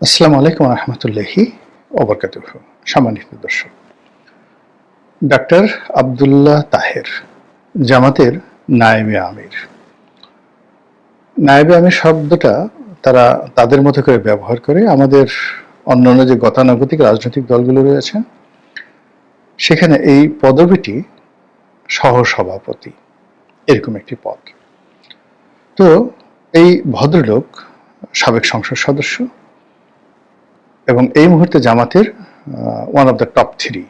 আসসালামু আলাইকুম রহমতুল্লাহি ওবরকাতুহ। সম্মানিত দর্শক, ডাক্তার আবদুল্লাহ তাহের জামাতের নায়েবে আমির। নায়েবে আমির শব্দটা তারা তাদের মতো করে ব্যবহার করে। আমাদের অন্যান্য যে গতানুগতিক রাজনৈতিক দলগুলো রয়েছে সেখানে এই পদবিটি সহসভাপতি, এরকম একটি পদ। তো এই ভদ্রলোক সাবেক সংসদ সদস্য এবং এই মুহূর্তে জামাতের one of the top three,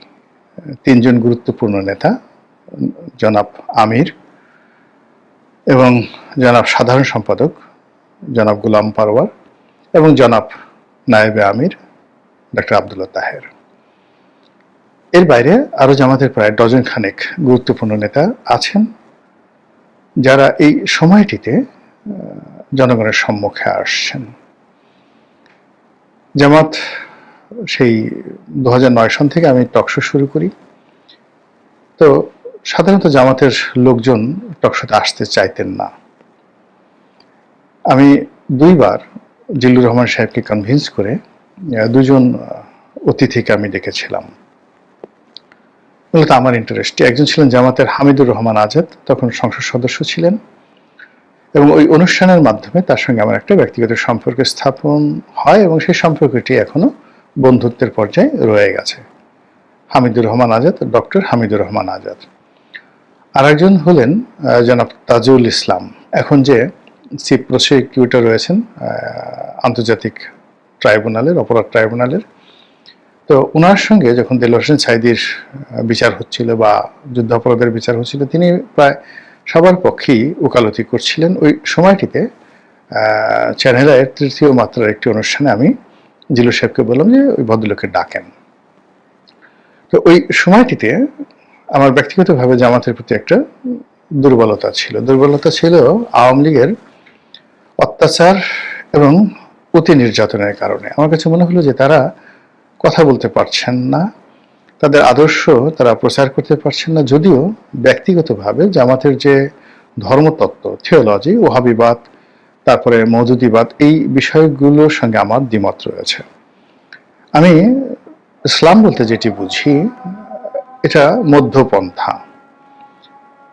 তিনজন গুরুত্বপূর্ণ নেতা, জনাব আমির এবং জনাব সাধারণ সম্পাদক জনাব গোলাম পারওয়ার এবং জনাব নায়েবে আমির ডাক্তার আবদুল্লাহ তাহের। এর বাইরে আরো জামাতের প্রায় ডজন খানেক গুরুত্বপূর্ণ নেতা আছেন, যারা এই সময়টিতে জনগণের সম্মুখে আসছেন। জামাত সেই 2009 সন থেকে আমি টকশো শুরু করি। তো সাধারণত জামাতের লোকজন টকশোতে আসতে চাইতেন না। আমি দুইবার জিল্লুর রহমান সাহেবকে কনভিন্স করে দুজন অতিথিকে আমি ডেকেছিলাম। মূলত আমার ইন্টারেস্টে একজন ছিলেন জামাতের হামিদুর রহমান আজাদ, তখন সংসদ সদস্য ছিলেন, এবং ওই অনুষ্ঠানের মাধ্যমে তার সঙ্গে আমার একটা ব্যক্তিগত সম্পর্ক স্থাপন হয় এবং সেই সম্পর্কটি এখনো বন্ধুত্বের পর্যায়ে রয়ে গেছে। হামিদুর রহমান আজাদ, ডক্টর হামিদুর রহমান আজাদ। আর একজন হলেন জনাব তাজুল ইসলাম, এখন যে চিফ প্রসিকিউটর রয়েছেন আন্তর্জাতিক ট্রাইব্যুনালের, অপরাধ ট্রাইব্যুনালের। তো ওনার সঙ্গে যখন দেলোয়ার হোসেন সাঈদীর বিচার হচ্ছিল বা যুদ্ধাপরাধের বিচার হচ্ছিল, তিনি প্রায় সবার পক্ষেই ওকালতি করছিলেন। ওই সময়টিতে চ্যানেল আইয়ের তৃতীয় মাত্রার একটি অনুষ্ঠানে আমি জিল্লু সাহেবকে বললাম যে ওই ভদ্রলোককে ডাকেন। তো ওই সময়টিতে আমার ব্যক্তিগতভাবে জামাতের প্রতি একটা দুর্বলতা ছিল আওয়ামী লীগের অত্যাচার এবং অতি নির্যাতনের কারণে। আমার কাছে মনে হলো যে তারা কথা বলতে পারছেন না, তাদের আদর্শ তারা প্রচার করতে পারছেন না। যদিও ব্যক্তিগতভাবে জামাতের যে ধর্মতত্ত্ব, থিওলজি, ওহাবিবাদ, তারপরে মওদুদিবাদ, এই বিষয়গুলোর সঙ্গে আমার দ্বিমত রয়েছে। আমি ইসলাম বলতে যেটি বুঝি এটা মধ্যপন্থা,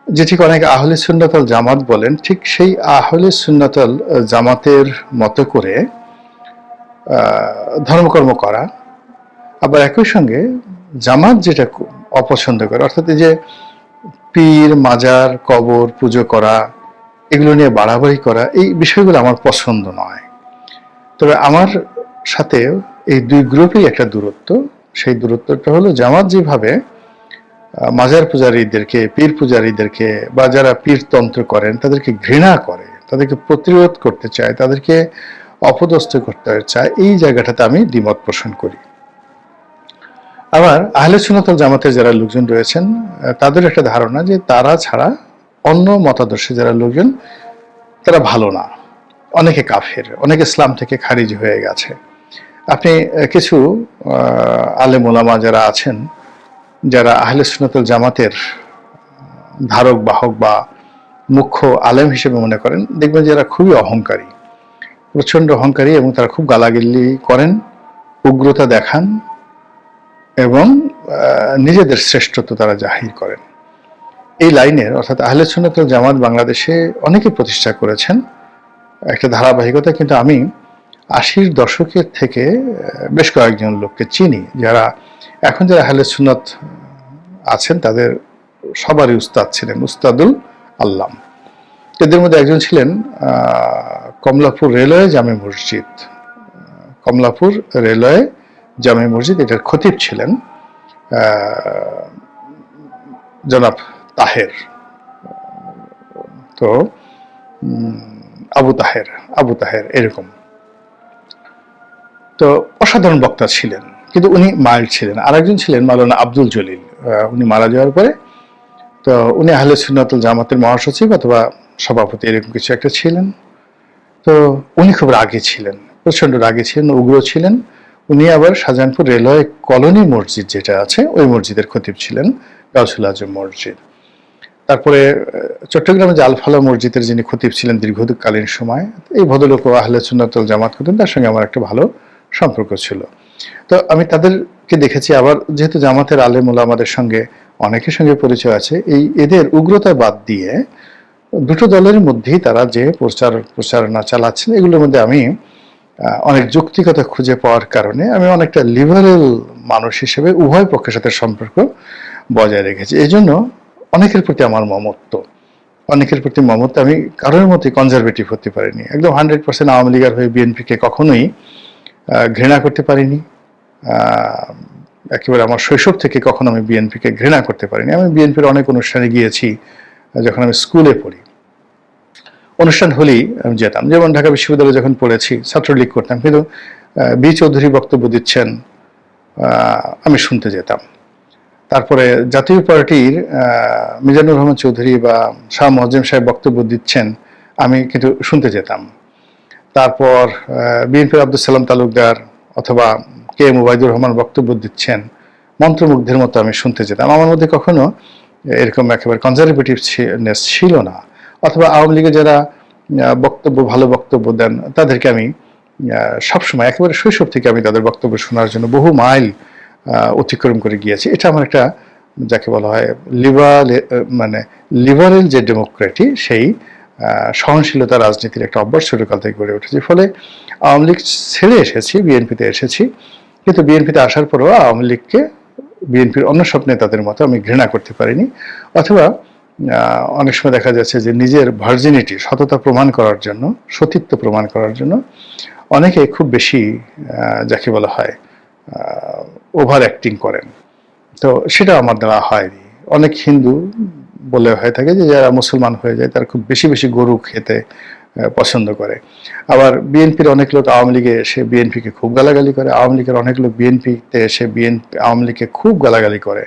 যেটি অনেক আহলে সুন্নাত ওয়াল জামাত বলেন, ঠিক সেই আহলে সুন্নাত ওয়াল জামাতের মতো করে ধর্মকর্ম করা। আবার একই সঙ্গে জামাত যেটা অপছন্দ করে, অর্থাৎ এই যে পীর, মাজার, কবর পুজো করা, এগুলো নিয়ে বাড়াবাড়ি করা, এই বিষয়গুলো আমার পছন্দ নয়। তবে আমার সাথে এই দুই গ্রুপেই একটা দূরত্ব। সেই দূরত্বটা হলো জামাত যেভাবে মাজার পূজারীদেরকে, পীর পূজারীদেরকে বা যারা পীরতন্ত্র করেন তাদেরকে ঘৃণা করে, তাদেরকে প্রতিরোধ করতে চায়, তাদেরকে অপদস্থ করতে চায়, এই জায়গাটাতে আমি দ্বিমত পোষণ করি। আবার আহলে সুন্নাত ওয়াল জামাতের যারা লোকজন রয়েছেন তাদের একটা ধারণা যে তারা ছাড়া অন্য মতাদর্শে যারা লোকজন তারা ভালো না, অনেকে কাফের, অনেকে ইসলাম থেকে খারিজ হয়ে গেছে। আপনি কিছু আলেম ওলামা যারা আছেন, যারা আহলে সুন্নাত ওয়াল জামাতের ধারক বাহক বা মুখ্য আলেম হিসেবে মনে করেন, দেখবেন যারা খুবই অহংকারী, প্রচন্ড অহংকারী, এবং তারা খুব গালাগালি করেন, উগ্রতা দেখান এবং নিজেদের শ্রেষ্ঠত্ব তারা জাহির করেন। এই লাইনের, অর্থাৎ আহলে সুন্নাত ওয়াল জামাত বাংলাদেশে অনেকে প্রতিষ্ঠা করেছেন একটা ধারাবাহিকতা, কিন্তু আমি 80-র দশকের থেকে বেশ কয়েকজন লোককে চিনি যারা এখন যারা আহলে সুন্নাত আছেন, তাদের সবারই উস্তাদ ছিলেন উস্তাদুল আল্লাম। এদের মধ্যে একজন ছিলেন কমলাপুর রেলওয়ে জামে মসজিদ, কমলাপুর রেলওয়ে জামে মসজিদ, এটার খতিব ছিলেন জনাব তাহের। তো আবু তাহের এরকম। তো অসাধারণ বক্তা ছিলেন, কিন্তু উনি মাইল্ড ছিলেন। আরেকজন ছিলেন মাওলানা আব্দুল জলিল, উনি মারা যাওয়ার পরে। তো উনি আহলে সুন্নাত ওয়াল জামাতের মহাসচিব অথবা সভাপতি এরকম কিছু একটা ছিলেন। তো উনি খুব রাগী ছিলেন, প্রচন্ড রাগী ছিলেন, উগ্র ছিলেন। উনি আবার শাহজাহানপুর রেলওয়ে কলোনি মসজিদ যেটা আছে, ওই মসজিদের খতিব ছিলেন, গাউসুল আজম মসজিদ। তারপরে চট্টগ্রামে যে আলফালা মসজিদের যিনি খতিব ছিলেন দীর্ঘকালীন সময়, এই ভদ্রলোক আহলে সুন্নাত ওয়াল জামাত করতেন, তার সঙ্গে আমার একটা ভালো সম্পর্ক ছিল। তো আমি তাদেরকে দেখেছি, আবার যেহেতু জামাতের আলেম ওলামাদের সঙ্গে অনেকের সঙ্গে পরিচয় আছে, এদের উগ্রতা বাদ দিয়ে দুটো দলের মধ্যেই তারা যে প্রচারণা চালাচ্ছেন, এগুলোর মধ্যে আমি অনেক যৌক্তিকতা খুঁজে পাওয়ার কারণে আমি অনেকটা লিবারেল মানুষ হিসেবে উভয় পক্ষের সাথে সম্পর্ক বজায় রেখেছি। এই জন্য অনেকের প্রতি আমার মমত্ব, আমি কারোর মতোই কনজারভেটিভ হতে পারিনি। একদম 100% আওয়ামী লীগের হয়ে বিএনপিকে কখনোই ঘৃণা করতে পারিনি। একেবারে আমার শৈশব থেকে কখনো আমি বিএনপিকে ঘৃণা করতে পারিনি। আমি বিএনপির অনেক অনুষ্ঠানে গিয়েছি যখন আমি স্কুলে পড়ি, অনুষ্ঠান হলেই আমি যেতাম। যেমন ঢাকা বিশ্ববিদ্যালয়ে যখন পড়েছি ছাত্রলীগ করতাম, কিন্তু বি চৌধুরী বক্তব্য দিচ্ছেন, আমি শুনতে যেতাম। তারপরে জাতীয় পার্টির মিজানুর রহমান চৌধুরী বা শাহ মোয়াজ্জেম সাহেব বক্তব্য দিচ্ছেন, আমি কিন্তু শুনতে যেতাম। তারপর বিএনপির আব্দুল সালাম তালুকদার অথবা কে এম ওবায়দুর রহমান বক্তব্য দিচ্ছেন, মন্ত্রমুগ্ধের মতো আমি শুনতে যেতাম। আমার মধ্যে কখনো এরকম একেবারে কনজারভেটিভনেস ছিল না। অথবা আওয়ামী লীগে যারা ভালো বক্তব্য দেন, তাদেরকে আমি সবসময় একেবারে শৈশব থেকে আমি তাদের বক্তব্য শোনার জন্য বহু মাইল অতিক্রম করে গিয়েছি। এটা আমার একটা, যাকে বলা হয় লিবারেল যে ডেমোক্রেটি, সেই সহনশীলতা রাজনীতির একটা অভ্যাস ছোটকাল থেকে গড়ে উঠেছে। ফলে আওয়ামী লীগ ছেড়ে এসেছি, বিএনপিতে এসেছি, কিন্তু বিএনপিতে আসার পরেও আওয়ামী লীগকে বিএনপির অন্য সব নেতাদের মতো আমি ঘৃণা করতে পারিনি। অথবা অনেক সময় দেখা যাচ্ছে যে নিজের ভার্জিনিটি, সততা প্রমাণ করার জন্য, সতীত্ব প্রমাণ করার জন্য অনেকে খুব বেশি যাকে বলা হয় ওভার অ্যাক্টিং করেন। তো সেটা আমার দ্বারা হয়নি। অনেক হিন্দু বলে হয়ে থাকে যে যারা মুসলমান হয়ে যায় তারা খুব বেশি বেশি গরু খেতে পছন্দ করে। আবার বিএনপির অনেক লোক আওয়ামী লীগে এসে বিএনপিকে খুব গালাগালি করে, আওয়ামী লীগের অনেক লোক বিএনপিতে এসে আওয়ামী লীগকে খুব গালাগালি করে।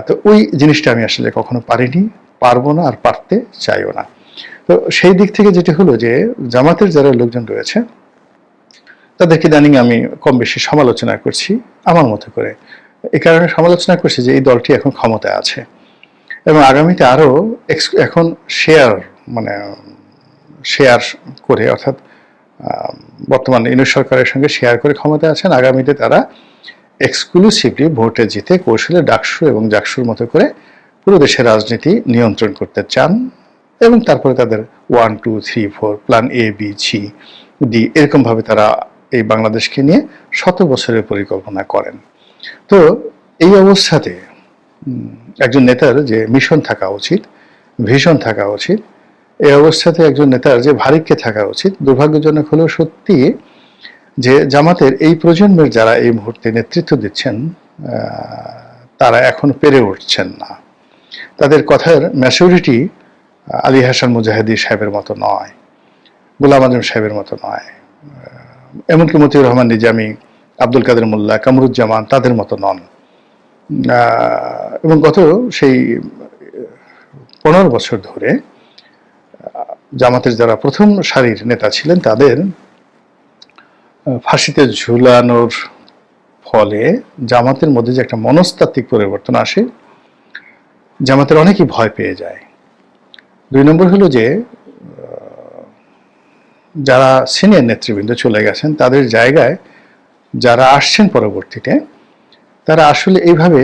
তো ওই জিনিসটা আমি আসলে কখনো পারিনি, পারবো না, আর পারতে চাইও না। তো সেই দিক থেকে যেটা হলো যে জামাতের যারা লোকজন রয়েছে তাদেরকে ইদানিং আমি কম বেশি সমালোচনা করছি আমার মতো করে। এই কারণে সমালোচনা করছি যে এই দলটি এখন ক্ষমতায় আছে এবং আগামীতে আরো এখন শেয়ার করে, অর্থাৎ বর্তমান ইউনিট সরকারের সঙ্গে শেয়ার করে ক্ষমতায় আছেন। আগামীতে তারা এক্সক্লুসিভলি ভোটে জিতে কৌশলে ডাকসু এবং জাকসুর মতো করে পুরো দেশের রাজনীতি নিয়ন্ত্রণ করতে চান এবং তারপরে তাদের 1, 2, 3, 4 plan A, B, C, D এরকমভাবে তারা এই বাংলাদেশকে নিয়ে 100 বছরের পরিকল্পনা করেন। তো এই অবস্থাতে একজন নেতার যে মিশন থাকা উচিত, ভিশন থাকা উচিত, এই অবস্থাতে একজন নেতার যে ভারিক্যে থাকা উচিত, দুর্ভাগ্যজনক হলেও সত্যি যে জামাতের এই প্রজন্মের যারা এই মুহূর্তে নেতৃত্ব দিচ্ছেন তারা এখন পেরে উঠছেন না। তাদের কথার ম্যাচুরিটি আলী হাসান মুজাহিদি সাহেবের মতো নয়, গোলাম আজম সাহেবের মতো নয়, এমনকি মতিউর রহমান নিজামী, আব্দুল কাদের মোল্লা, কামরুজ্জামান তাদের মতো নন। এবং গত সেই 15 বছর ধরে জামাতের যারা প্রথম সারির নেতা ছিলেন তাদের ফাঁসিতে ঝুলানোর ফলে জামাতের মধ্যে যে একটা মনস্তাত্ত্বিক পরিবর্তন আসে, জামাতের অনেকেই ভয় পেয়ে যায়। 2 নম্বর হলো যে যারা সিনিয়র নেতৃবৃন্দ চলে গেছেন তাদের জায়গায় যারা আসছেন পরবর্তীতে, তারা আসলে এইভাবে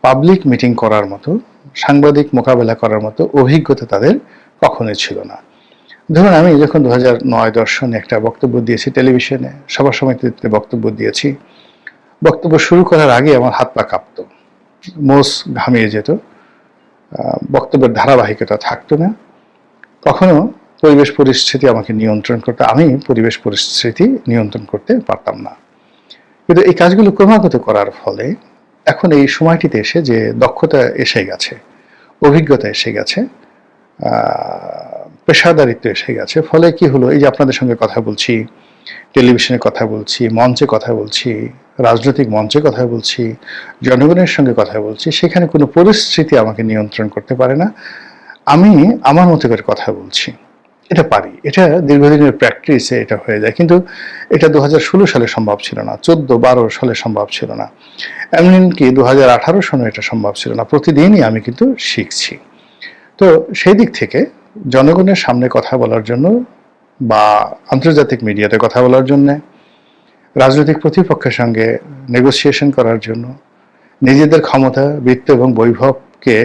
পাবলিক মিটিং করার মতো, সাংবাদিক মোকাবেলা করার মতো অভিজ্ঞতা তাদের কখনোই ছিল না। ধরুন আমি যখন 2009-10 সনে একটা বক্তব্য দিয়েছি টেলিভিশনে, সভা সমিতিতে বক্তব্য দিয়েছি, বক্তব্য শুরু করার আগে আমার হাত পা কাঁপত, মোষ ঘামিয়ে যেত, বক্তব্যের ধারাবাহিকতা থাকতো না। কখনো পরিবেশ পরিস্থিতি আমাকে নিয়ন্ত্রণ করতে, আমি পরিবেশ পরিস্থিতি নিয়ন্ত্রণ করতে পারতাম না। কিন্তু এই কাজগুলো ক্রমাগত করার ফলে এখন এই সময়টিতে এসে যে দক্ষতা এসে গেছে, অভিজ্ঞতা এসে গেছে, পেশাদারিত্ব এসে গেছে, ফলে কি হলো, এই যে আপনাদের সঙ্গে কথা বলছি, টেলিভিশনে কথা বলছি, মঞ্চে কথা বলছি, রাজনৈতিক মঞ্চে কথা বলছি, জনগণের সঙ্গে কথা বলছি, সেখানে কোনো পরিস্থিতি আমাকে নিয়ন্ত্রণ করতে পারে না। আমি আমার মতো করে কথা বলছি, এটা পারি, এটা দীর্ঘদিনের প্র্যাকটিসে এটা হয়ে যায়। কিন্তু এটা 2016 সালে সম্ভব ছিল না, 14-12 সালে সম্ভব ছিল না, এমনকি 2018 সনে এটা সম্ভব ছিল না। প্রতিদিনই আমি কিন্তু শিখছি। তো সেই দিক থেকে জনগণের সামনে কথা বলার জন্য বা আন্তর্জাতিক মিডিয়াতে কথা বলার জন্য রাজনৈতিক প্রতিপক্ষের সঙ্গে নেগোসিয়েশন করার জন্য, নিজেদের ক্ষমতা, বৃত্ত এবং বৈভবকে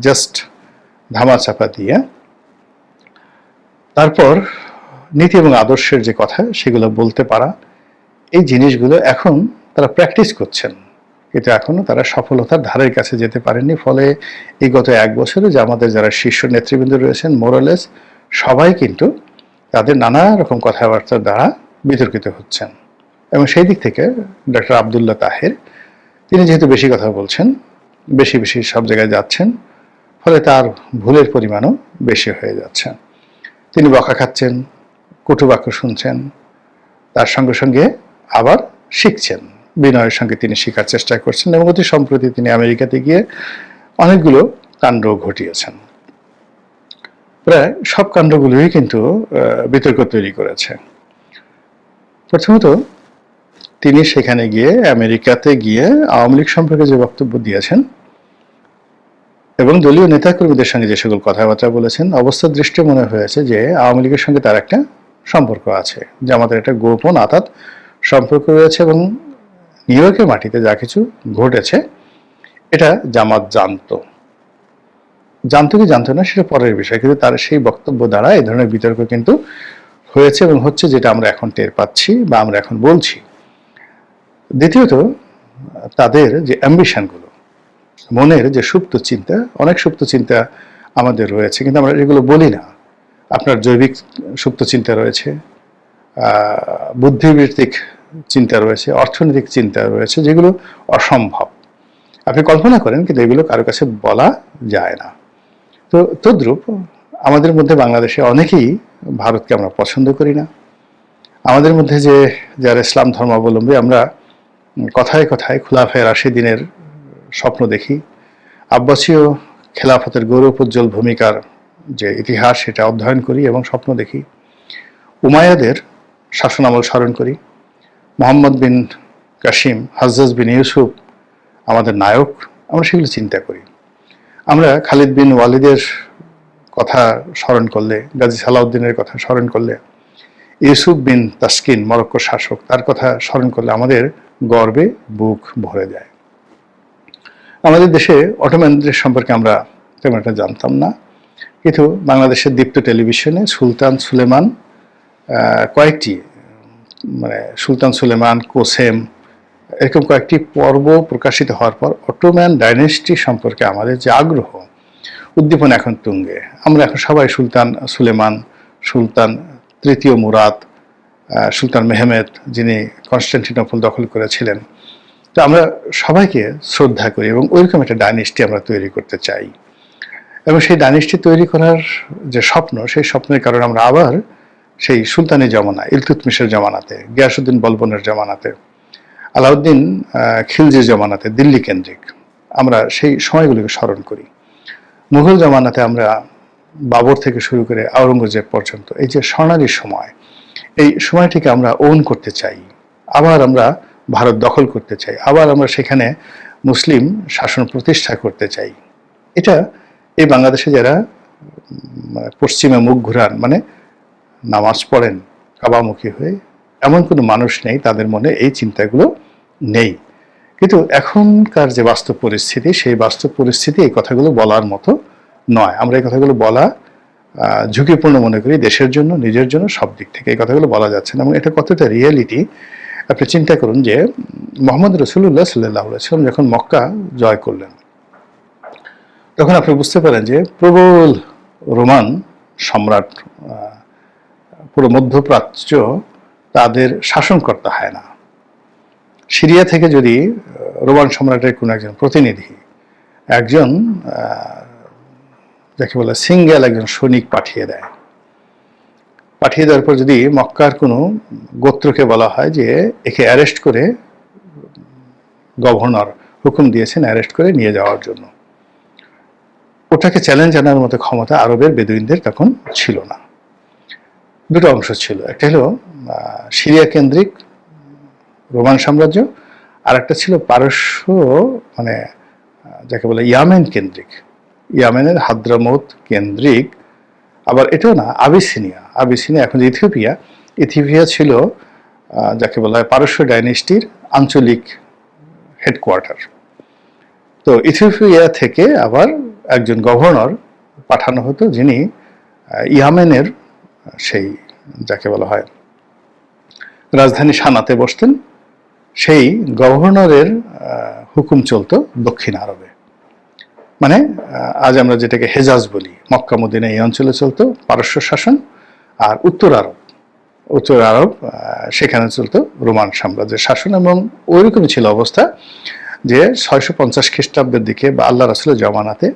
জাস্ট ধামাচাপা দিয়ে তারপর নীতি এবং আদর্শের যে কথা সেগুলো বলতে পারা, এই জিনিসগুলো এখন তারা প্র্যাকটিস করছেন, কিন্তু এখনো তারা সফলতার ধারের কাছে যেতে পারেননি। ফলে এই গত 1 বছরে যে আমাদের যারা শীর্ষ নেতৃবৃন্দ রয়েছেন মোরালেস সবাই কিন্তু তাদের নানা রকম কথাবার্তার দ্বারা বিতর্কিত হচ্ছেন। এবং সেই দিক থেকে ডক্টর আবদুল্লাহ তাহের তিনি যেহেতু বেশি কথা বলছেন, বেশি বেশি সব জায়গায় যাচ্ছেন, ফলে তার ভুলের পরিমাণও বেশি হয়ে যাচ্ছে। তিনি বকা খাচ্ছেন, কটু বাক্য শুনছেন, তার সঙ্গে সঙ্গে আবার শিখছেন, বিনয়ের সঙ্গে তিনি শেখার চেষ্টা করছেন এবং অতি সম্প্রতি তিনি আমেরিকাতে গিয়ে অনেকগুলো কাণ্ড ঘটিয়েছেন। প্রায় সব কাণ্ডগুলোই কিন্তু বিতর্ক তৈরি করেছে। প্রথমত তিনি সেখানে গিয়ে আমেরিকাতে গিয়ে আওয়ামী লীগ সম্পর্কে যে বক্তব্য দিয়েছেন এবং দলীয় নেতাকর্মীদের সঙ্গে যে সকল কথাবার্তা বলেছেন, অবস্থার দৃষ্টি মনে হয়েছে যে আওয়ামী লীগের সঙ্গে তার একটা সম্পর্ক আছে, যে আমাদের একটা গোপন আতাত সম্পর্ক রয়েছে এবং নিউ ইয়র্কের মাটিতে যা কিছু ঘটেছে এটা জামাত জানতো কি জানতো না সেটা পরের বিষয়, কিন্তু তার সেই বক্তব্য দ্বারা এই ধরনের বিতর্ক কিন্তু হয়েছে এবং হচ্ছে, যেটা আমরা এখন টের পাচ্ছি বা আমরা এখন বলছি। দ্বিতীয়ত তাদের যে অ্যাম্বিশনগুলো, মনের যে সুপ্ত চিন্তা, অনেক সুপ্ত চিন্তা আমাদের রয়েছে কিন্তু আমরা এগুলো বলি না। আপনার জৈবিক সুপ্ত চিন্তা রয়েছে, বুদ্ধিবৃত্তিক চিন্তা রয়েছে, অর্থনৈতিক চিন্তা রয়েছে, যেগুলো অসম্ভব আপনি কল্পনা করেন কিন্তু এগুলো কারো কাছে বলা যায় না। তো তদ্রূপ আমাদের মধ্যে বাংলাদেশে অনেকেই ভারতকে আমরা পছন্দ করি না। আমাদের মধ্যে যে যারা ইসলাম ধর্মাবলম্বী, আমরা কথায় কথায় খুলাফায়ে রাশিদিনের স্বপ্ন দেখি, আব্বাসীয় খেলাফতের গৌরবোজ্জ্বল ভূমিকার যে ইতিহাস সেটা অধ্যয়ন করি এবং স্বপ্ন দেখি, উমাইয়াদের শাসনামল স্মরণ করি, মোহাম্মদ বিন কাসিম, হাজ্জাজ বিন ইউসুফ আমাদের নায়ক, আমরা সেগুলো চিন্তা করি। আমরা খালিদ বিন ওয়ালিদের কথা স্মরণ করলে, গাজী সালাউদ্দিনের কথা স্মরণ করলে, ইউসুফ বিন তাসকিন মরক্কোর শাসক, তার কথা স্মরণ করলে আমাদের গর্বে বুক ভরে যায়। আমাদের দেশে অটোম্যানদের সম্পর্কে আমরা তেমন একটা জানতাম না, কিন্তু বাংলাদেশের দীপ্ত টেলিভিশনে সুলতান সুলেমান কয়েকটি সুলতান সুলেমান, কোসেম এরকম কয়েকটি পর্ব প্রকাশিত হওয়ার পর অটোম্যান ডাইনেস্টি সম্পর্কে আমাদের যে আগ্রহ, উদ্দীপন এখন তুঙ্গে। আমরা এখন সবাই সুলতান সুলেমান, সুলতান তৃতীয় মুরাদ, সুলতান মেহমেদ যিনি কনস্টান্টিনোপল দখল করেছিলেন, তো আমরা সবাইকে শ্রদ্ধা করি এবং ওইরকম একটা ডাইনেস্টি আমরা তৈরি করতে চাই। এবং সেই ডাইনেস্টি তৈরি করার যে স্বপ্ন, সেই স্বপ্নের কারণে আমরা আবার সেই সুলতানি জমানা, ইলতুৎমিশের জমানাতে, গিয়াসউদ্দিন বলবনের জমানাতে, আলাউদ্দিন খিলজির জমানাতে, দিল্লি কেন্দ্রিক আমরা সেই সময়গুলিকে স্মরণ করি। মুঘল জমানাতে আমরা বাবর থেকে শুরু করে আওরঙ্গজেব পর্যন্ত এই যে স্বর্ণালী সময়, এই সময়টিকে আমরা ওন করতে চাই। আবার আমরা ভারত দখল করতে চাই, আবার আমরা সেখানে মুসলিম শাসন প্রতিষ্ঠা করতে চাই। এটা এই বাংলাদেশে যারা পশ্চিমে মুখ ঘুরান, নামাজ পড়েন কাবামুখী হয়ে, এমন কোনো মানুষ নেই তাদের মনে এই চিন্তাগুলো নেই। কিন্তু এখনকার যে বাস্তব পরিস্থিতি, সেই বাস্তব পরিস্থিতি এই কথাগুলো বলার মতো নয়। আমরা এই কথাগুলো বলা ঝুঁকিপূর্ণ মনে করি, দেশের জন্য, নিজের জন্য, সব দিক থেকে এই কথাগুলো বলা যাচ্ছে না। এবং এটা কতটা রিয়েলিটি আপনি চিন্তা করুন যে মোহাম্মদ রাসূলুল্লাহ সাল্লাল্লাহু আলাইহি ওয়াসাল্লাম যখন মক্কা জয় করলেন, তখন আপনি বুঝতে পারেন যে প্রবল রোমান সম্রাট, পুরো মধ্যপ্রাচ্য তাদের শাসনকর্তা হয় না। সিরিয়া থেকে যদি রোমান সম্রাটের কোনো একজন প্রতিনিধি, একজন যাকে বলে সিঙ্গেল একজন সৈনিক পাঠিয়ে দেওয়ার পর যদি মক্কার কোনো গোত্রকে বলা হয় যে একে অ্যারেস্ট করে, গভর্নর হুকুম দিয়েছেন অ্যারেস্ট করে নিয়ে যাওয়ার জন্য, ওটাকে চ্যালেঞ্জ জানার মতো ক্ষমতা আরবের বেদুইনদের তখন ছিল না। দুটো অংশ ছিল, একটা হলো সিরিয়া কেন্দ্রিক রোমান সাম্রাজ্য, আর একটা ছিল পারস্য, যাকে বলে ইয়ামেন কেন্দ্রিক, ইয়ামেনের হাদ্রামৌত কেন্দ্রিক, আবার এটাও না, আবিসিনিয়া এখন যে ইথিওপিয়া ছিল যাকে বলা হয় পারস্য ডাইনেস্টির আঞ্চলিক হেডকোয়ার্টার। তো ইথিওপিয়া থেকে আবার একজন গভর্নর পাঠানো হতো, যিনি ইয়ামেনের সেই যাকে বলা হয় রাজধানী সানাতে বসতেন। সেই গভর্নরের হুকুম চলতো দক্ষিণ আরবে, মানে আজ আমরা যেটাকে হেজাজ বলি, মক্কা মদিনা এই অঞ্চলে চলতো পারস্য শাসন। আর উত্তর আরব সেখানে চলতো রোমান সাম্রাজ্যের শাসন। এবং ওইরকমই ছিল অবস্থা যে 650 খ্রিস্টাব্দের দিকে বা আল্লাহ রাসূলের জমানাতে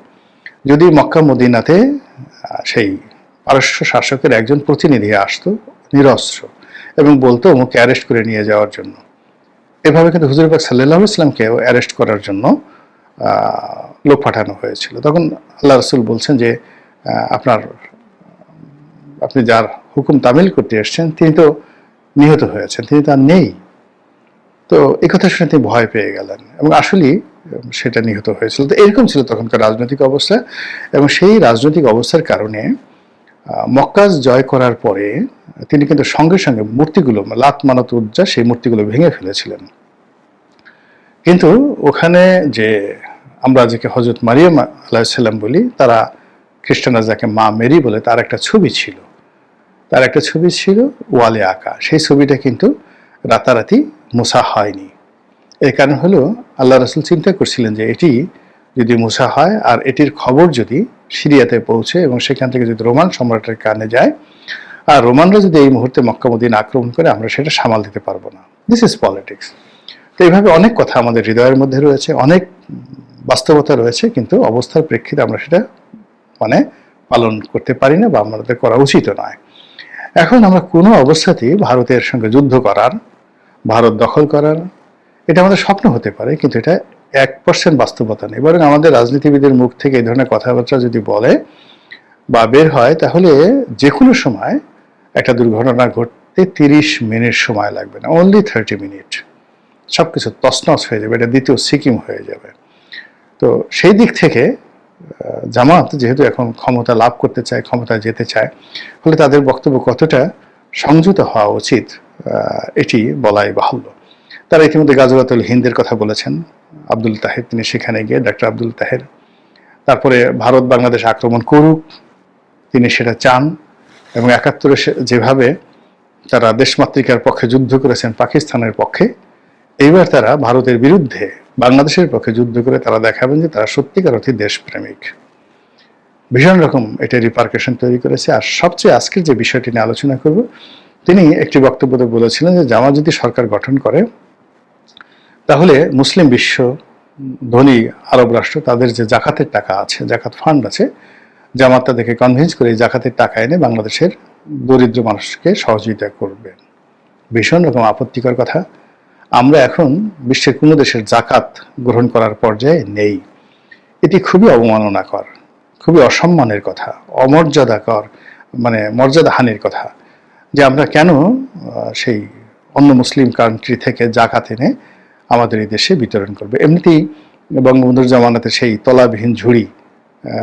যদি মক্কা মদিনাতে সেই পারস্য শাসকের একজন প্রতিনিধি আসতো নিরস্ত্র এবং বলতো ওকে অ্যারেস্ট করে নিয়ে যাওয়ার জন্য, এভাবে কিন্তু হুজুর পাক সাল্লাল্লাহু আলাইহি ওয়াসাল্লামকেও অ্যারেস্ট করার জন্য লোক পাঠানো হয়েছিল। তখন আল্লাহ রাসূল বলছেন যে আপনি যার হুকুম তামিল করতে এসেছেন তিনি তো নিহত হয়েছেন, তিনি তো আর নেই। তো এই কথা শুনে তিনি ভয় পেয়ে গেলেন এবং আসলেই সেটা নিহত হয়েছিল। তো এরকম ছিল তখনকার রাজনৈতিক অবস্থা। এবং সেই রাজনৈতিক অবস্থার কারণে মক্কা জয় করার পরে তিনি কিন্তু সঙ্গে সঙ্গে মূর্তিগুলো, লাত মানাত উজ্জা, সেই মূর্তিগুলো ভেঙে ফেলেছিলেন। কিন্তু ওখানে যে আমরা যাকে হযরত মারিয়াম আলাইহিস সালাম বলি, তারা খ্রিস্টানরা যাকে মা মেরি বলে, তার একটা ছবি ছিল ওয়ালে আঁকা। সেই ছবিটা কিন্তু রাতারাতি মুছা হয়নি। এর কারণ হলো আল্লাহ রাসূল চিন্তা করছিলেন যে এটি যদি মুছা হয় আর এটির খবর যদি সিরিয়াতে পৌঁছে এবং সেখান থেকে যদি রোমান সম্রাটের কানে যায়, আর রোমানরা যদি এই মুহূর্তে মক্কা মদিনা আক্রমণ করে, আমরা সেটা সামাল দিতে পারবো না। This is politics. তো এইভাবে অনেক কথা আমাদের হৃদয়ের মধ্যে রয়েছে, অনেক বাস্তবতা রয়েছে, কিন্তু অবস্থার প্রেক্ষিতে আমরা সেটা পালন করতে পারি না বা আমাদের করা উচিত নয়। এখন আমরা কোনো অবস্থাতেই ভারতের সঙ্গে যুদ্ধ করার, ভারত দখল করার, এটা আমাদের স্বপ্ন হতে পারে, কিন্তু এটা 1% বাস্তবতা নেই। বরং আমাদের রাজনীতিবিদের মুখ থেকে এই ধরনের কথাবার্তা যদি বলে বা বের হয়, তাহলে যে কোনো সময় একটা দুর্ঘটনা ঘটতে 30 মিনিট সময় লাগবে না, অনলি 30 মিনিট, সবকিছু তছনছ হয়ে যাবে, এটা দ্বিতীয় সিকিম হয়ে যাবে। তো সেই দিক থেকে জামাত যেহেতু এখন ক্ষমতা লাভ করতে চায়, ক্ষমতায় যেতে চায়, ফলে তাদের বক্তব্য কতটা সংযত হওয়া উচিত এটি বলাই বাহুল্য। তারা ইতিমধ্যে গাজওয়াতুল হিন্দের কথা বলেছেন, আব্দুল তাহের তিনি সেখানে গিয়ে, ডক্টর আব্দুল তাহের। তারপরে ভারত বাংলাদেশ আক্রমণ করুক, তিনি সেটা চান। এবং 71-এ যেভাবে তারা দেশমাতৃকার পক্ষে যুদ্ধ করেছেন পাকিস্তানের পক্ষে, এইবার তারা ভারতের বিরুদ্ধে বাংলাদেশের পক্ষে যুদ্ধ করে তারা দেখাবেন যে তারা সত্যিকার অর্থে দেশপ্রেমিক। ভীষণ রকম এটা রিপারকেশন তৈরি করেছে। আর সবচেয়ে আজকের যে বিষয়টি নিয়ে আলোচনা করব, তিনি একটি বক্তব্যতে বলেছিলেন যে জামাত যদি সরকার গঠন করে, তাহলে মুসলিম বিশ্ব, ধনী আরব রাষ্ট্র, তাদের যে জাকাতের টাকা আছে, জাকাত ফান্ড আছে, জামাত তাদেরকে কনভিন্স করে এই জাকাতের টাকা এনে বাংলাদেশের দরিদ্র মানুষকে সহযোগিতা করবে। ভীষণ রকম আপত্তিকর কথা। আমরা এখন বিশ্বের কোনো দেশের জাকাত গ্রহণ করার পর্যায়ে নেই। এটি খুবই অবমাননাকর, খুবই অসম্মানের কথা, অমর্যাদাকর, মর্যাদাহানির কথা, যে আমরা কেন সেই অন্য মুসলিম কান্ট্রি থেকে জাকাত এনে আমাদের এই দেশে বিতরণ করবে। এমনিতেই বঙ্গবন্ধুর জামানাতে সেই তলাবিহীন ঝুড়ি,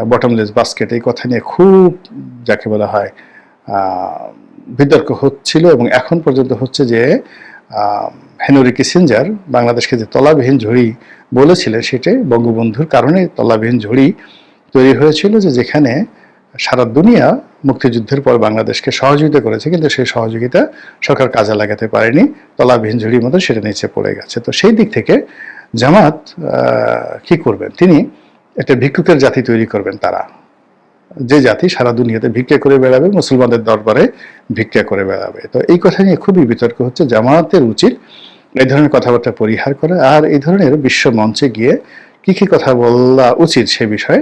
বটমলেস বাস্কেট, এই কথা নিয়ে খুব যাকে বলা হয় বিতর্ক হচ্ছিল এবং এখন পর্যন্ত হচ্ছে। যে হেনরি কিসিঞ্জার বাংলাদেশকে যে তলাবিহীন ঝুড়ি বলেছিলেন, সেটাই বঙ্গবন্ধুর কারণে তলাবিহীন ঝুড়ি তৈরি হয়েছিল, যে যেখানে সারা দুনিয়া মুক্তিযুদ্ধের পর বাংলাদেশকে সহযোগিতা করেছে, কিন্তু সেই সহযোগিতা সরকার কাজে লাগাতে পারেনি, তলাবিহীন ঝুড়ির মতো সেটা নিচে পড়ে গেছে। তো সেই দিক থেকে জামাত কি করবেন, তিনি একটা ভিক্ষুকের জাতি তৈরি করবেন। তারা যে জাতি সারা দুনিয়াতে ভিক্ষা করে বেড়াবে, মুসলমানদের দরবারে ভিক্ষা করে বেড়াবে। তো এই কথা নিয়ে খুবই বিতর্ক হচ্ছে। জামাতের উচিত এই ধরনের কথাবার্তা পরিহার করা, আর এই ধরনের বিশ্ব মঞ্চে গিয়ে কি কি কথা বলা উচিত সে বিষয়ে